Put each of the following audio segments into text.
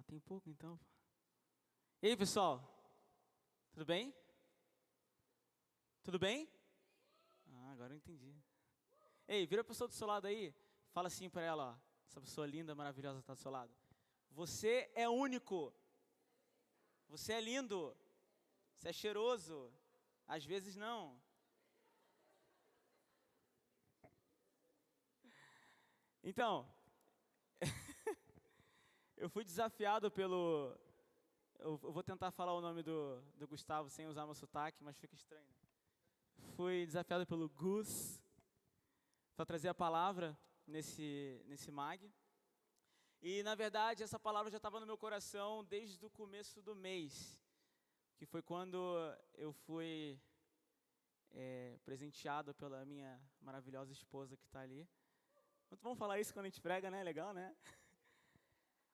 tem pouco então. E aí, pessoal? Tudo bem? Tudo bem? Agora eu entendi. Ei, vira a pessoa do seu lado aí. Fala assim para ela, ó. Essa pessoa linda, maravilhosa está do seu lado. Você é único. Você é lindo. Você é cheiroso. Às vezes não. Então, eu fui desafiado pelo... Eu vou tentar falar o nome do Gustavo sem usar meu sotaque, mas fica estranho, né? Fui desafiado pelo Gus para trazer a palavra nesse MAG. E, na verdade, essa palavra já estava no meu coração desde o começo do mês, que foi quando eu fui presenteado pela minha maravilhosa esposa que está ali. Muito bom falar isso quando a gente prega, né? Legal, né?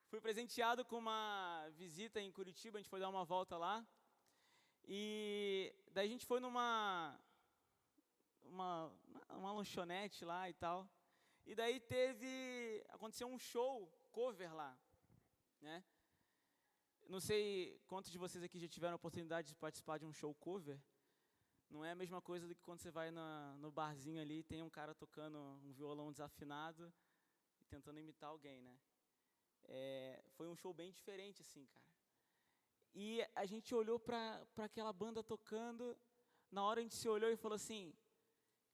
Fui presenteado com uma visita em Curitiba, a gente foi dar uma volta lá. E daí a gente foi numa lanchonete lá e tal. E daí aconteceu um show cover lá, né? Não sei quantos de vocês aqui já tiveram a oportunidade de participar de um show cover. Não é a mesma coisa do que quando você vai no barzinho ali e tem um cara tocando um violão desafinado e tentando imitar alguém, né? Foi um show bem diferente, assim, cara. E a gente olhou para aquela banda tocando, na hora a gente se olhou e falou assim,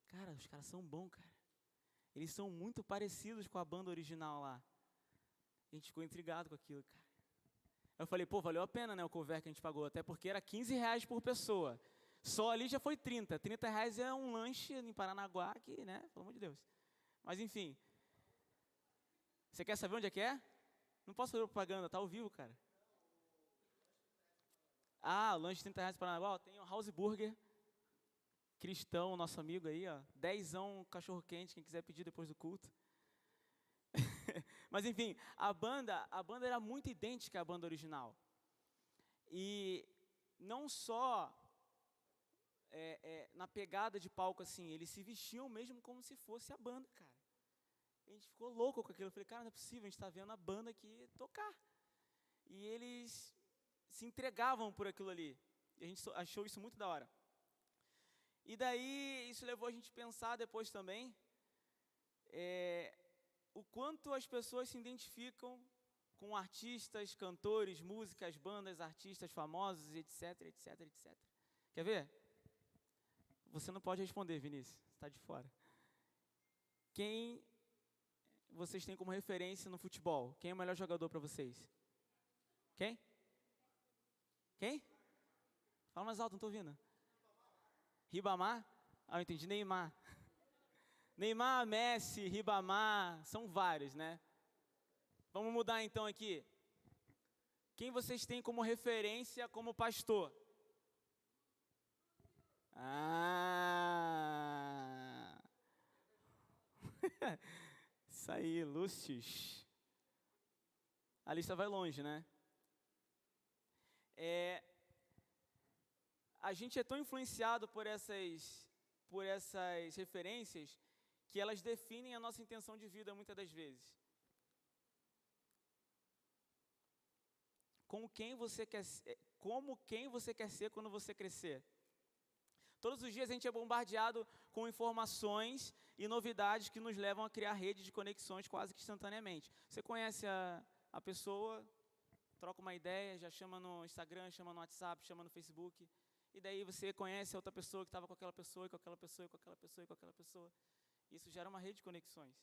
cara, os caras são bons, cara. Eles são muito parecidos com a banda original lá. A gente ficou intrigado com aquilo, cara. Eu falei, pô, valeu a pena, né, o cover que a gente pagou, até porque era R$15 por pessoa. Só ali já foi 30. R$30 é um lanche em Paranaguá, que, né, pelo amor de Deus. Mas, enfim. Você quer saber onde é que é? Não posso fazer propaganda, tá ao vivo, cara. O lanche de R$30 em Paranaguá, ó, tem o House Burger, Cristão, nosso amigo aí, ó. 10ão cachorro-quente, quem quiser pedir depois do culto. Mas, enfim, a banda era muito idêntica à banda original. E não só na pegada de palco, assim, eles se vestiam mesmo como se fosse a banda, cara. A gente ficou louco com aquilo. Eu falei, cara, não é possível, a gente está vendo a banda aqui tocar. E eles se entregavam por aquilo ali. E a gente achou isso muito da hora. E daí, isso levou a gente a pensar depois também, o quanto as pessoas se identificam com artistas, cantores, músicas, bandas, artistas famosos, etc, etc, etc. Quer ver? Você não pode responder, Vinícius, você está de fora. Quem vocês têm como referência no futebol? Quem é o melhor jogador para vocês? Quem? Quem? Fala mais alto, não estou ouvindo. Ribamar? Eu entendi, Neymar. Neymar, Messi, Ribamar, são vários, né? Vamos mudar então aqui. Quem vocês têm como referência como pastor? Isso aí, Lúcius. A lista vai longe, né? A gente é tão influenciado por essas referências que elas definem a nossa intenção de vida muitas das vezes. Como quem você quer ser quando você crescer. Todos os dias a gente é bombardeado com informações e novidades que nos levam a criar redes de conexões quase que instantaneamente. Você conhece a pessoa, troca uma ideia, já chama no Instagram, chama no WhatsApp, chama no Facebook, e daí você conhece a outra pessoa que estava com aquela pessoa, e com aquela pessoa, e com aquela pessoa, e com aquela pessoa. Isso gera uma rede de conexões.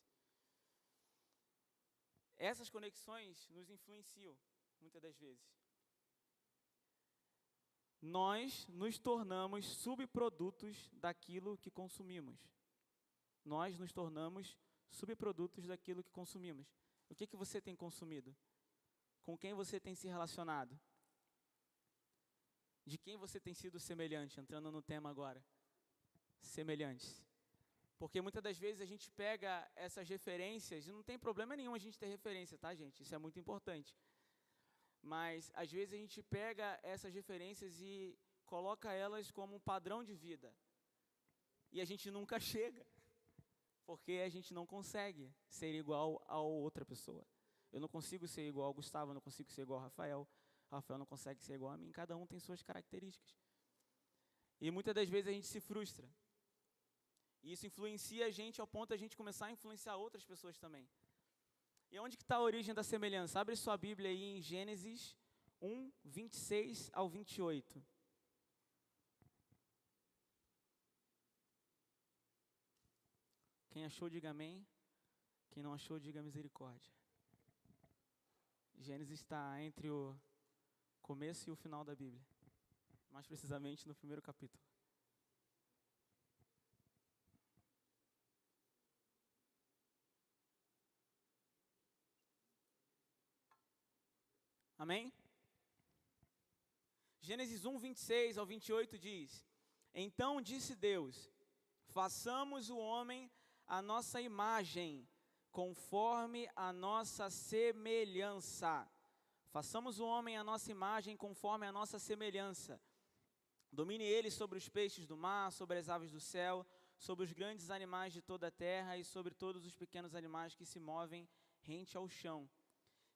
Essas conexões nos influenciam, muitas das vezes. Nós nos tornamos subprodutos daquilo que consumimos. Nós nos tornamos subprodutos daquilo que consumimos. O que você tem consumido? Com quem você tem se relacionado? De quem você tem sido semelhante? Entrando no tema agora. Semelhantes. Porque muitas das vezes a gente pega essas referências, e não tem problema nenhum a gente ter referência, tá, gente? Isso é muito importante. Mas, às vezes, a gente pega essas referências e coloca elas como um padrão de vida. E a gente nunca chega. Porque a gente não consegue ser igual a outra pessoa. Eu não consigo ser igual ao Gustavo, eu não consigo ser igual ao Rafael. Rafael não consegue ser igual a mim. Cada um tem suas características. E muitas das vezes a gente se frustra. E isso influencia a gente ao ponto de a gente começar a influenciar outras pessoas também. E onde que está a origem da semelhança? Abre sua Bíblia aí em Gênesis 1, 26 ao 28. Quem achou, diga amém. Quem não achou, diga misericórdia. Gênesis está entre o começo e o final da Bíblia. Mais precisamente no primeiro capítulo. Amém? Gênesis 1, 26 ao 28 diz: Então disse Deus, façamos o homem à nossa imagem, conforme a nossa semelhança. Façamos o homem à nossa imagem, conforme a nossa semelhança. Domine ele sobre os peixes do mar, sobre as aves do céu, sobre os grandes animais de toda a terra e sobre todos os pequenos animais que se movem rente ao chão.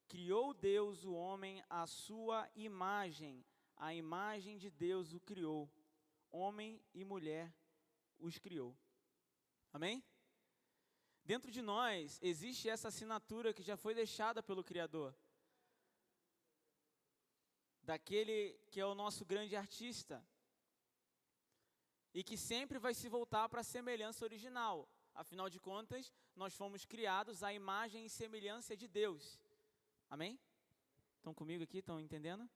Criou Deus o homem à sua imagem, a imagem de Deus o criou. Homem e mulher os criou. Amém? Dentro de nós existe essa assinatura que já foi deixada pelo Criador. Daquele que é o nosso grande artista. E que sempre vai se voltar para a semelhança original. Afinal de contas, nós fomos criados à imagem e semelhança de Deus. Amém? Estão comigo aqui? Estão entendendo?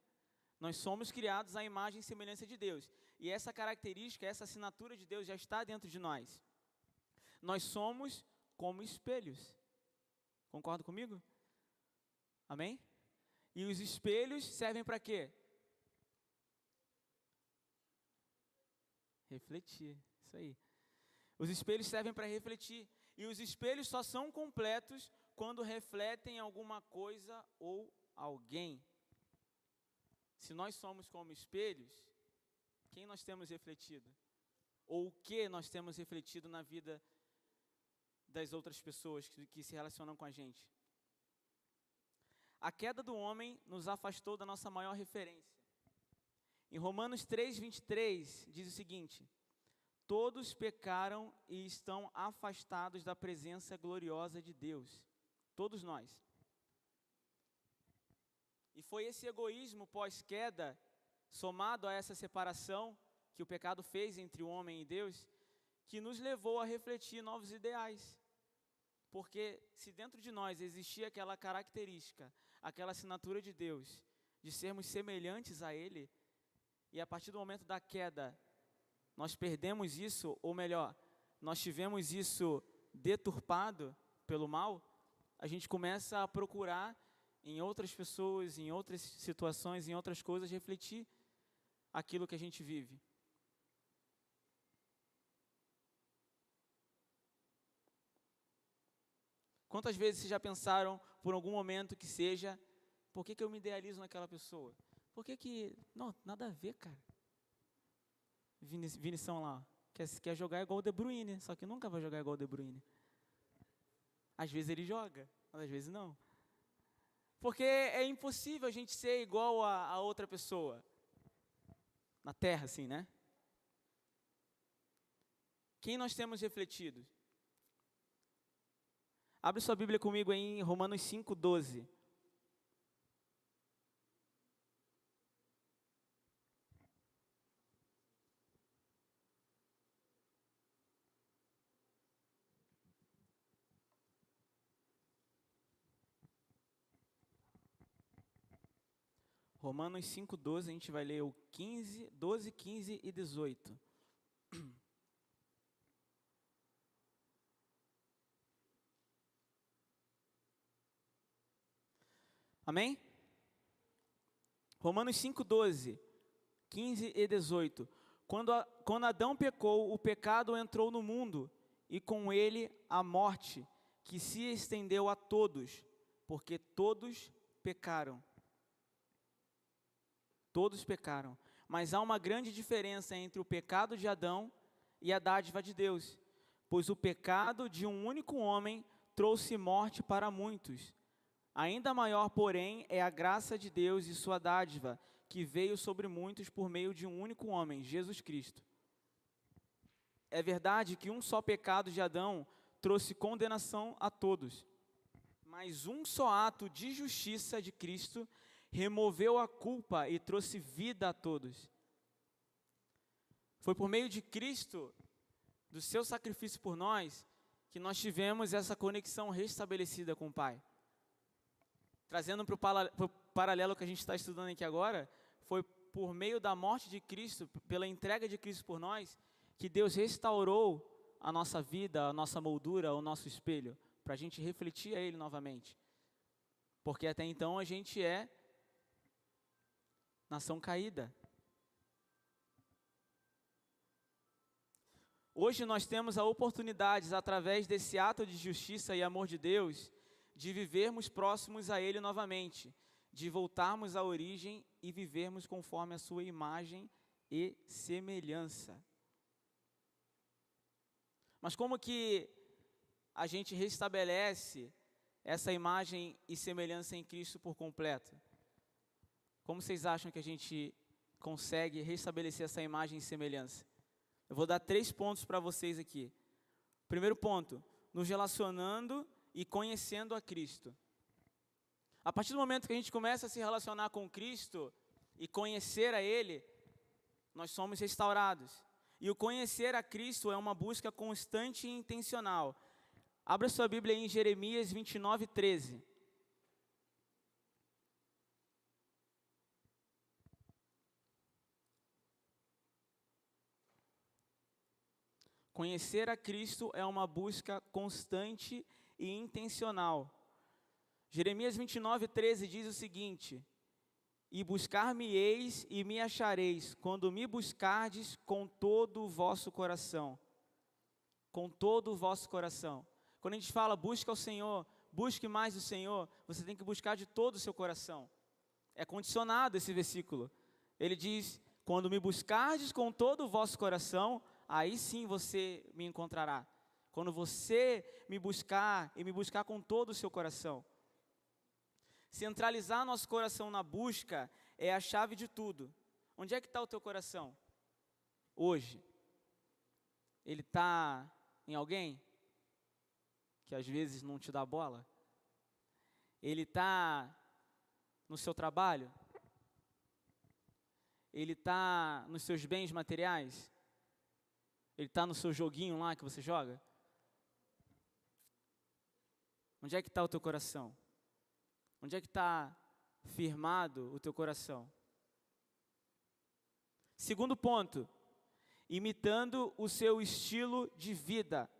Nós somos criados à imagem e semelhança de Deus. E essa característica, essa assinatura de Deus já está dentro de nós. Nós somos como espelhos. Concorda comigo? Amém? E os espelhos servem para quê? Refletir. Isso aí. Os espelhos servem para refletir. E os espelhos só são completos quando refletem alguma coisa ou alguém. Se nós somos como espelhos, quem nós temos refletido? Ou o que nós temos refletido na vida das outras pessoas que se relacionam com a gente? A queda do homem nos afastou da nossa maior referência. Em Romanos 3, 23, diz o seguinte: todos pecaram e estão afastados da presença gloriosa de Deus. Todos nós. E foi esse egoísmo pós-queda, somado a essa separação que o pecado fez entre o homem e Deus, que nos levou a refletir novos ideais. Porque se dentro de nós existia aquela característica, aquela assinatura de Deus, de sermos semelhantes a Ele, e a partir do momento da queda, nós perdemos isso, ou melhor, nós tivemos isso deturpado pelo mal, a gente começa a procurar em outras pessoas, em outras situações, em outras coisas, refletir aquilo que a gente vive. Quantas vezes vocês já pensaram, por algum momento que seja, por que eu me idealizo naquela pessoa? Por que... Não, nada a ver, cara. Vinição lá, quer jogar igual o De Bruyne, só que nunca vai jogar igual o De Bruyne. Às vezes ele joga, mas às vezes não. Porque é impossível a gente ser igual a outra pessoa. Na terra, assim, né? Quem nós temos refletido? Abre sua Bíblia comigo aí em Romanos 5, 12. Romanos 5, 12, a gente vai ler o 15, 12, 15 e 18. Amém? Romanos 5, 12, 15 e 18. Quando Adão pecou, o pecado entrou no mundo, e com ele a morte, que se estendeu a todos, porque todos pecaram. Todos pecaram. Mas há uma grande diferença entre o pecado de Adão e a dádiva de Deus. Pois o pecado de um único homem trouxe morte para muitos. Ainda maior, porém, é a graça de Deus e sua dádiva, que veio sobre muitos por meio de um único homem, Jesus Cristo. É verdade que um só pecado de Adão trouxe condenação a todos, mas um só ato de justiça de Cristo removeu a culpa e trouxe vida a todos. Foi por meio de Cristo, do seu sacrifício por nós, que nós tivemos essa conexão restabelecida com o Pai. Trazendo para o paralelo que a gente está estudando aqui agora, foi por meio da morte de Cristo, pela entrega de Cristo por nós, que Deus restaurou a nossa vida, a nossa moldura, o nosso espelho, para a gente refletir a Ele novamente. Porque até então a gente é nação caída. Hoje nós temos a oportunidade, através desse ato de justiça e amor de Deus, de vivermos próximos a Ele novamente, de voltarmos à origem e vivermos conforme a sua imagem e semelhança. Mas como que a gente restabelece essa imagem e semelhança em Cristo por completo? Como vocês acham que a gente consegue restabelecer essa imagem e semelhança? Eu vou dar 3 pontos para vocês aqui. Primeiro ponto, nos relacionando e conhecendo a Cristo. A partir do momento que a gente começa a se relacionar com Cristo e conhecer a Ele, nós somos restaurados. E o conhecer a Cristo é uma busca constante e intencional. Abra sua Bíblia aí em Jeremias 29, 13. Conhecer a Cristo é uma busca constante e intencional. Jeremias 29, 13 diz o seguinte: E buscar-me-eis e me achareis, quando me buscardes com todo o vosso coração. Com todo o vosso coração. Quando a gente fala busca ao Senhor, busque mais o Senhor, você tem que buscar de todo o seu coração. É condicionado esse versículo. Ele diz, quando me buscardes com todo o vosso coração, aí sim você me encontrará. Quando você me buscar e me buscar com todo o seu coração. Centralizar nosso coração na busca é a chave de tudo. Onde é que está o teu coração? Hoje. Ele está em alguém? Que às vezes não te dá bola? Ele está no seu trabalho? Ele está nos seus bens materiais? Ele está no seu joguinho lá que você joga? Onde é que está o teu coração? Onde é que está firmado o teu coração? Segundo ponto, imitando o seu estilo de vida.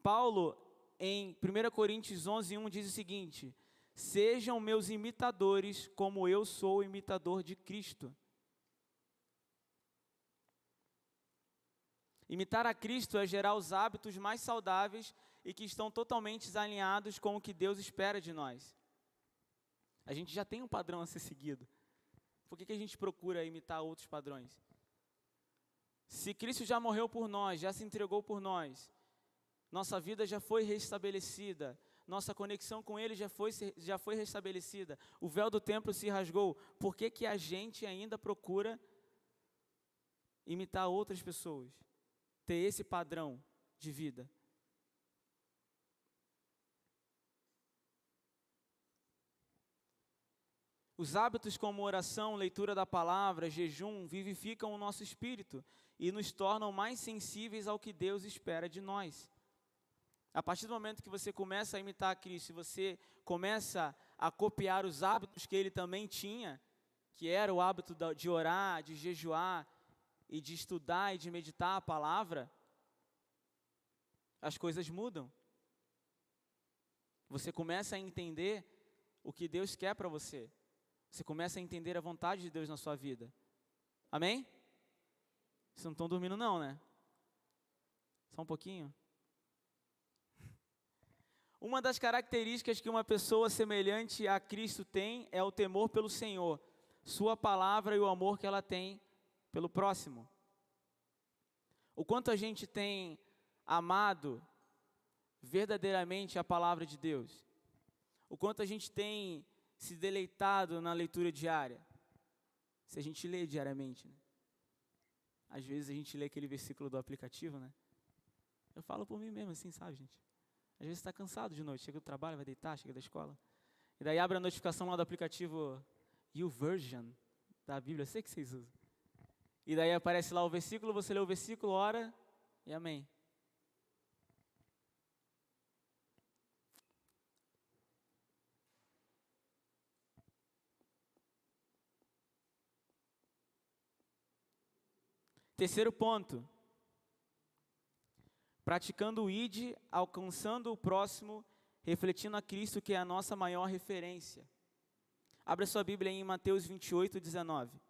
Paulo, em 1 Coríntios 11, 1, diz o seguinte: sejam meus imitadores, como eu sou imitador de Cristo. Imitar a Cristo é gerar os hábitos mais saudáveis e que estão totalmente alinhados com o que Deus espera de nós. A gente já tem um padrão a ser seguido. Por que a gente procura imitar outros padrões? Se Cristo já morreu por nós, já se entregou por nós, nossa vida já foi restabelecida, nossa conexão com Ele já foi restabelecida, o véu do templo se rasgou, por que a gente ainda procura imitar outras pessoas? Ter esse padrão de vida? Os hábitos como oração, leitura da palavra, jejum, vivificam o nosso espírito e nos tornam mais sensíveis ao que Deus espera de nós. A partir do momento que você começa a imitar a Cristo, você começa a copiar os hábitos que Ele também tinha, que era o hábito de orar, de jejuar, e de estudar e de meditar a palavra, as coisas mudam. Você começa a entender o que Deus quer para você. Você começa a entender a vontade de Deus na sua vida. Amém? Vocês não estão dormindo não, né? Só um pouquinho. Uma das características que uma pessoa semelhante a Cristo tem é o temor pelo Senhor, sua palavra e o amor que ela tem pelo próximo. O quanto a gente tem amado verdadeiramente a palavra de Deus. O quanto a gente tem se deleitado na leitura diária. Se a gente lê diariamente, né? Às vezes a gente lê aquele versículo do aplicativo, né? Eu falo por mim mesmo assim, sabe, gente? Às vezes você está cansado de noite, chega do trabalho, vai deitar, chega da escola. E daí abre a notificação lá do aplicativo YouVersion da Bíblia, eu sei que vocês usam. E daí aparece lá o versículo, você lê o versículo, ora e amém. Terceiro ponto. Praticando o ID, alcançando o próximo, refletindo a Cristo, que é a nossa maior referência. Abra sua Bíblia em Mateus 28, 19.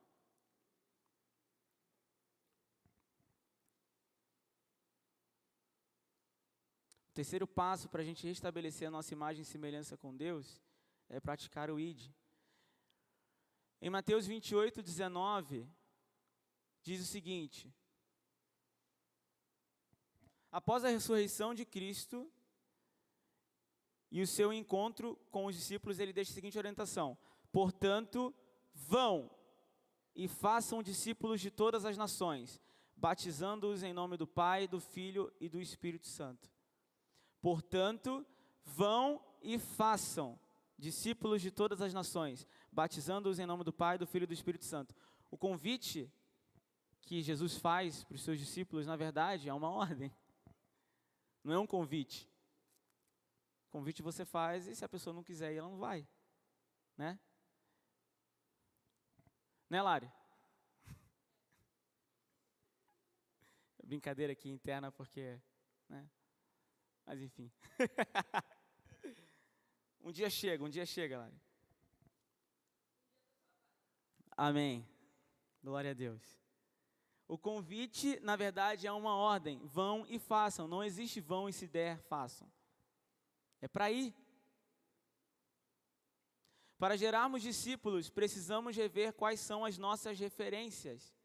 O terceiro passo para a gente restabelecer a nossa imagem e semelhança com Deus é praticar o ID. Em Mateus 28, 19, diz o seguinte: após a ressurreição de Cristo e o seu encontro com os discípulos, ele deixa a seguinte orientação: portanto, vão e façam discípulos de todas as nações, batizando-os em nome do Pai, do Filho e do Espírito Santo. Portanto, vão e façam discípulos de todas as nações, batizando-os em nome do Pai, do Filho e do Espírito Santo. O convite que Jesus faz para os seus discípulos, na verdade, é uma ordem. Não é um convite. Convite você faz e se a pessoa não quiser ir, ela não vai. Né? Né, Lari? Brincadeira aqui interna porque, né? Mas enfim. Um dia chega, Lari. Amém. Glória a Deus. O convite, na verdade, é uma ordem. Vão e façam. Não existe vão e se der, façam. É para ir. Para gerarmos discípulos, precisamos rever quais são as nossas referências.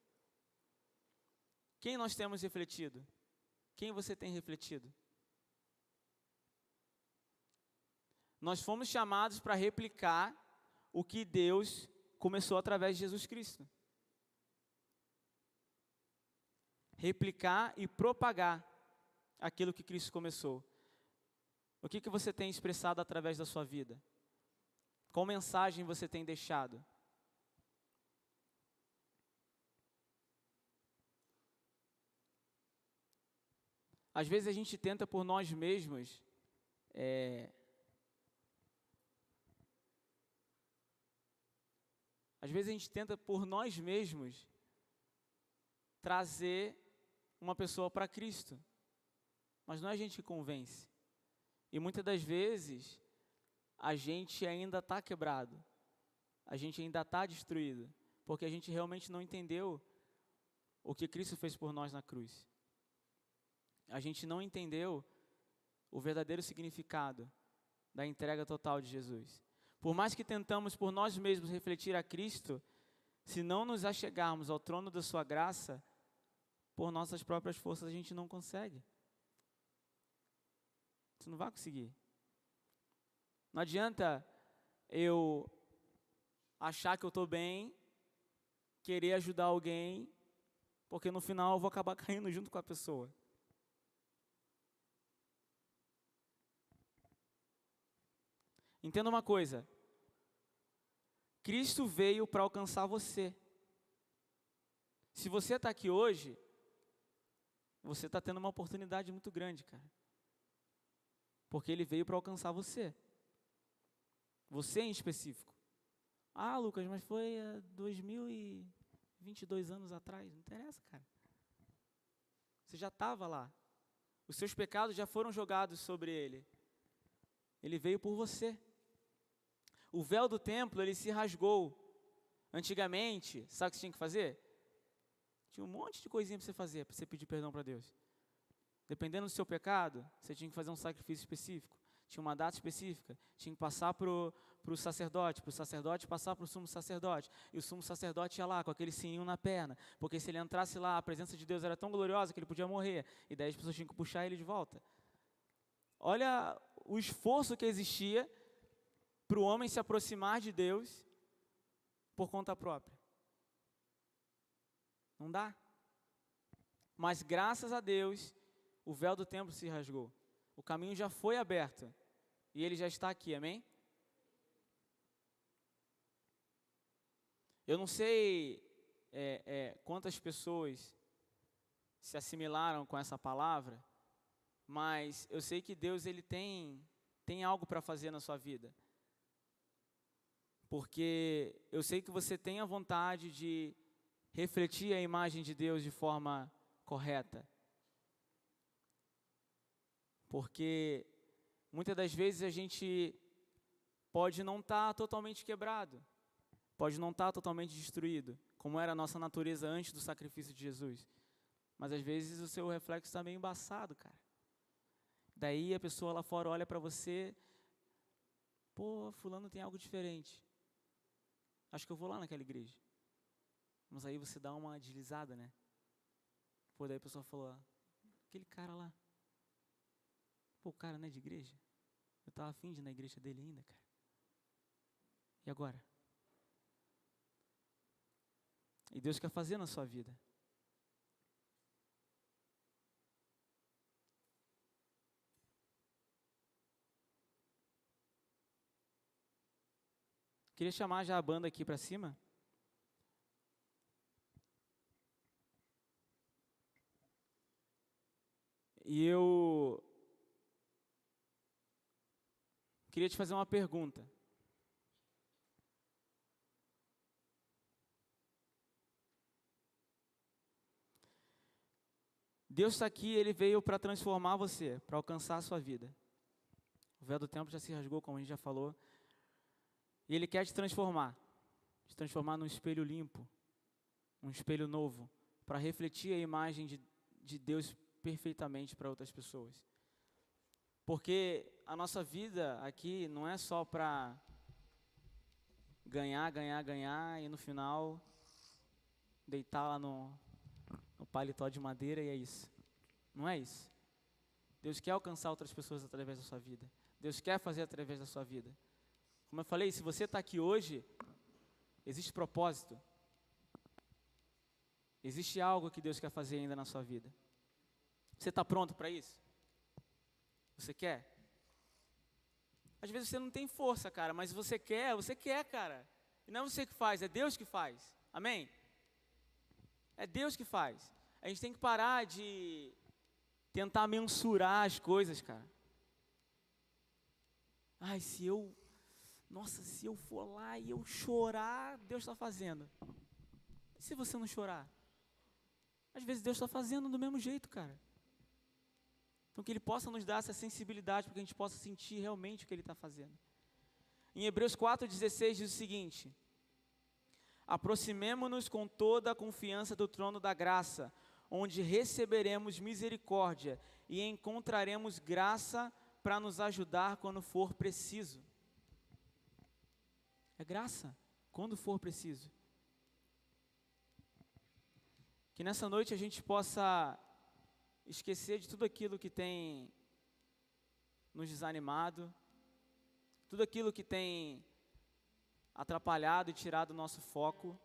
Quem nós temos refletido? Quem você tem refletido? Nós fomos chamados para replicar o que Deus começou através de Jesus Cristo. Replicar e propagar aquilo que Cristo começou. O que você tem expressado através da sua vida? Qual mensagem você tem deixado? Às vezes a gente tenta por nós mesmos trazer uma pessoa para Cristo. Mas não é a gente que convence. E muitas das vezes, a gente ainda está quebrado. A gente ainda está destruído. Porque a gente realmente não entendeu o que Cristo fez por nós na cruz. A gente não entendeu o verdadeiro significado da entrega total de Jesus. Por mais que tentamos por nós mesmos refletir a Cristo, se não nos achegarmos ao trono da sua graça, por nossas próprias forças a gente não consegue. Você não vai conseguir. Não adianta eu achar que eu estou bem, querer ajudar alguém, porque no final eu vou acabar caindo junto com a pessoa. Entenda uma coisa. Cristo veio para alcançar você. Se você está aqui hoje, você está tendo uma oportunidade muito grande, cara. Porque Ele veio para alcançar você. Você em específico. Ah, Lucas, mas foi 2022 anos atrás. Não interessa, cara. Você já estava lá. Os seus pecados já foram jogados sobre Ele. Ele veio por você. O véu do templo, ele se rasgou. Antigamente, sabe o que você tinha que fazer? Tinha um monte de coisinha para você fazer, para você pedir perdão para Deus. Dependendo do seu pecado, você tinha que fazer um sacrifício específico. Tinha uma data específica. Tinha que passar para o sacerdote passar para o sumo sacerdote. E o sumo sacerdote ia lá com aquele sininho na perna. Porque se ele entrasse lá, a presença de Deus era tão gloriosa que ele podia morrer. E daí as pessoas tinham que puxar ele de volta. Olha o esforço que existia para o homem se aproximar de Deus por conta própria. Não dá. Mas graças a Deus, o véu do templo se rasgou. O caminho já foi aberto. E ele já está aqui, amém? Eu não sei quantas pessoas se assimilaram com essa palavra, mas eu sei que Deus ele tem algo para fazer na sua vida. Porque eu sei que você tem a vontade de refletir a imagem de Deus de forma correta. Porque muitas das vezes a gente pode não estar totalmente quebrado, pode não estar totalmente destruído, como era a nossa natureza antes do sacrifício de Jesus. Mas às vezes o seu reflexo está meio embaçado, cara. Daí a pessoa lá fora olha para você, pô, fulano tem algo diferente. Acho que eu vou lá naquela igreja. Mas aí você dá uma deslizada, né? Pô, daí a pessoa falou, aquele cara lá. Pô, o cara não é de igreja? Eu estava afim de ir na igreja dele ainda, cara. E agora? E Deus quer fazer na sua vida. Queria chamar já a banda aqui para cima. E eu queria te fazer uma pergunta. Deus está aqui, Ele veio para transformar você, para alcançar a sua vida. O véu do templo já se rasgou, como a gente já falou. E Ele quer te transformar num espelho limpo, um espelho novo, para refletir a imagem de Deus perfeitamente para outras pessoas. Porque a nossa vida aqui não é só para ganhar, e no final deitar lá no paletó de madeira e é isso. Não é isso. Deus quer alcançar outras pessoas através da sua vida. Deus quer fazer através da sua vida. Como eu falei, se você está aqui hoje, existe propósito. Existe algo que Deus quer fazer ainda na sua vida. Você está pronto para isso? Você quer? Às vezes você não tem força, cara, mas você quer, cara. E não é você que faz, é Deus que faz. Amém? É Deus que faz. A gente tem que parar de tentar mensurar as coisas, cara. Ai, se eu for lá e eu chorar, Deus está fazendo. E se você não chorar? Às vezes Deus está fazendo do mesmo jeito, cara. Então que Ele possa nos dar essa sensibilidade para que a gente possa sentir realmente o que Ele está fazendo. Em Hebreus 4,16 diz o seguinte: aproximemo-nos com toda a confiança do trono da graça, onde receberemos misericórdia e encontraremos graça para nos ajudar quando for preciso. É graça, quando for preciso. Que nessa noite a gente possa esquecer de tudo aquilo que tem nos desanimado, tudo aquilo que tem atrapalhado e tirado o nosso foco,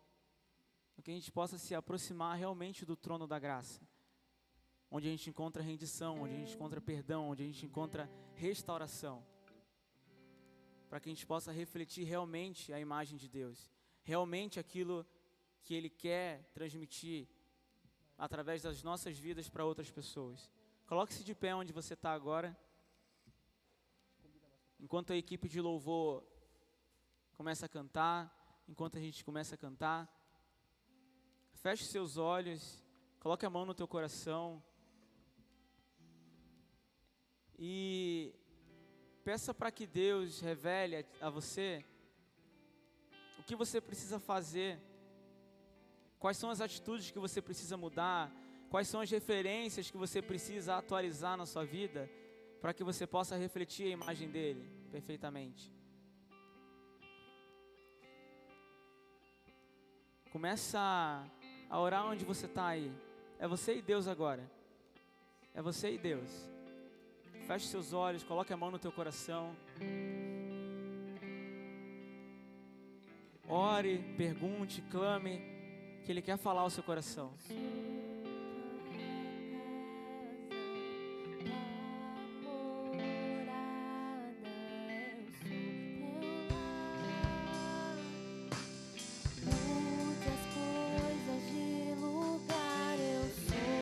para que a gente possa se aproximar realmente do trono da graça, onde a gente encontra rendição, onde a gente encontra perdão, onde a gente encontra restauração, para que a gente possa refletir realmente a imagem de Deus, realmente aquilo que Ele quer transmitir através das nossas vidas para outras pessoas. Coloque-se de pé onde você está agora, enquanto a equipe de louvor começa a cantar, enquanto a gente começa a cantar, feche seus olhos, coloque a mão no teu coração e peça para que Deus revele a você o que você precisa fazer, quais são as atitudes que você precisa mudar, quais são as referências que você precisa atualizar na sua vida, para que você possa refletir a imagem dele perfeitamente. Começa a orar onde você está aí. É você e Deus agora. É você e Deus. Feche seus olhos, coloque a mão no teu coração. ore, pergunte, clame, que Ele quer falar ao seu coração.